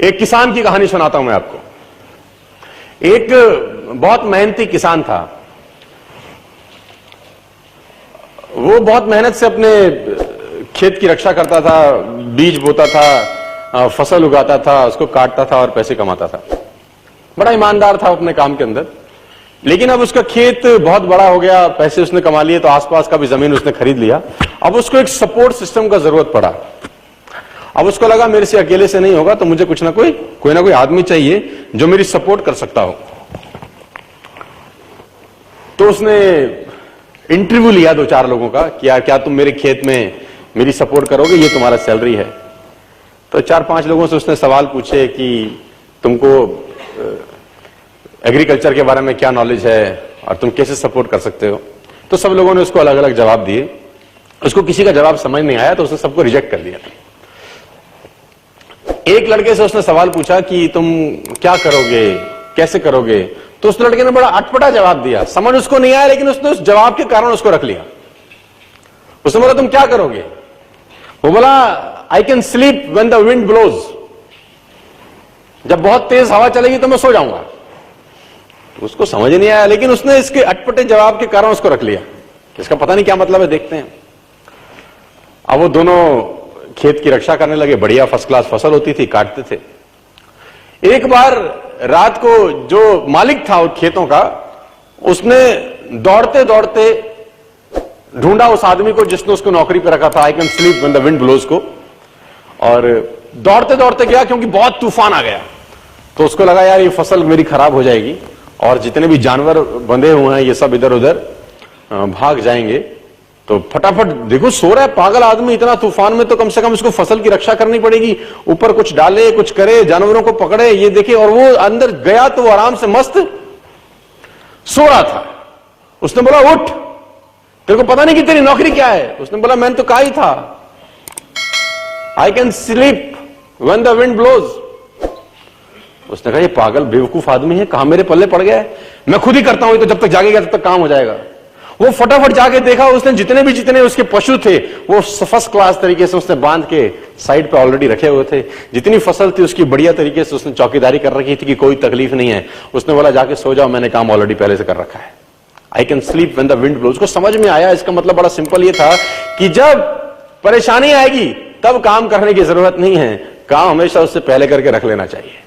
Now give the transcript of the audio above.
एक किसान की कहानी सुनाता हूं मैं आपको। एक बहुत मेहनती किसान था। वो बहुत मेहनत से अपने खेत की रक्षा करता था, बीज बोता था, फसल उगाता था, उसको काटता था और पैसे कमाता था। बड़ा ईमानदार था अपने काम के अंदर। लेकिन अब उसका खेत बहुत बड़ा हो गया, पैसे उसने कमा लिए तो आसपास का भी जमीन उसने खरीद लिया। अब उसको एक सपोर्ट सिस्टम का जरूरत पड़ा। अब उसको लगा मेरे से अकेले से नहीं होगा, तो मुझे कुछ ना कोई आदमी चाहिए जो मेरी सपोर्ट कर सकता हो। तो उसने इंटरव्यू लिया 2-4 लोगों का कि यार क्या तुम मेरे खेत में मेरी सपोर्ट करोगे, ये तुम्हारा सैलरी है। तो 4-5 लोगों से उसने सवाल पूछे कि तुमको एग्रीकल्चर के बारे में क्या नॉलेज है और तुम कैसे सपोर्ट कर सकते हो। तो सब लोगों ने उसको अलग अलग जवाब दिए। उसको किसी का जवाब समझ नहीं आया तो उसने सबको रिजेक्ट कर दिया। एक लड़के से उसने सवाल पूछा कि तुम क्या करोगे, कैसे करोगे। तो उस लड़के ने बड़ा अटपटा जवाब दिया, समझ उसको नहीं आया, लेकिन उसने उस जवाब के कारण उसको रख लिया। उसने बोला तुम क्या करोगे। वो बोला I can sleep when the wind blows, जब बहुत तेज हवा चलेगी तो मैं सो जाऊंगा। तो उसको समझ नहीं आया, लेकिन उसने इसके अटपटे जवाब के कारण उसको रख लिया। इसका पता नहीं क्या मतलब है, देखते हैं। अब वो दोनों खेत की रक्षा करने लगे। बढ़िया फर्स्ट क्लास फसल होती थी, काटते थे। एक बार रात को जो मालिक था उन खेतों का, उसने दौड़ते दौड़ते ढूंढा उस आदमी को जिसने उसको नौकरी पे रखा था, I can sleep when the wind blows को। और दौड़ते दौड़ते गया क्योंकि बहुत तूफान आ गया। तो उसको लगा यार ये फसल मेरी खराब हो जाएगी और जितने भी जानवर बंधे हुए हैं ये सब इधर उधर भाग जाएंगे। तो फटाफट देखो सो रहा है पागल आदमी, इतना तूफान में तो कम से कम इसको फसल की रक्षा करनी पड़ेगी। ऊपर कुछ डाले, कुछ करे, जानवरों को पकड़े, ये देखे। और वो अंदर गया तो वो आराम से मस्त सो रहा था। उसने बोला उठ, तेरे को पता नहीं कि तेरी नौकरी क्या है। उसने बोला मैंने तो कहा ही था I can sleep when the wind blows. उसने कहा ये पागल बेवकूफ आदमी है, कहां मेरे पल्ले पड़ गया है, मैं खुद ही करता हूं, तो जब तक जागेगा तब तक काम हो जाएगा। वो फटाफट जाके देखा, उसने जितने उसके पशु थे वो फर्स्ट क्लास तरीके से उसने बांध के साइड पे ऑलरेडी रखे हुए थे। जितनी फसल थी उसकी बढ़िया तरीके से उसने चौकीदारी कर रखी थी कि कोई तकलीफ नहीं है। उसने बोला जाके सो जाओ, मैंने काम ऑलरेडी पहले से कर रखा है। I can sleep when the wind blows. उसको समझ में आया इसका मतलब बड़ा सिंपल ये था कि जब परेशानी आएगी तब काम करने की जरूरत नहीं है, काम हमेशा उससे पहले करके रख लेना चाहिए।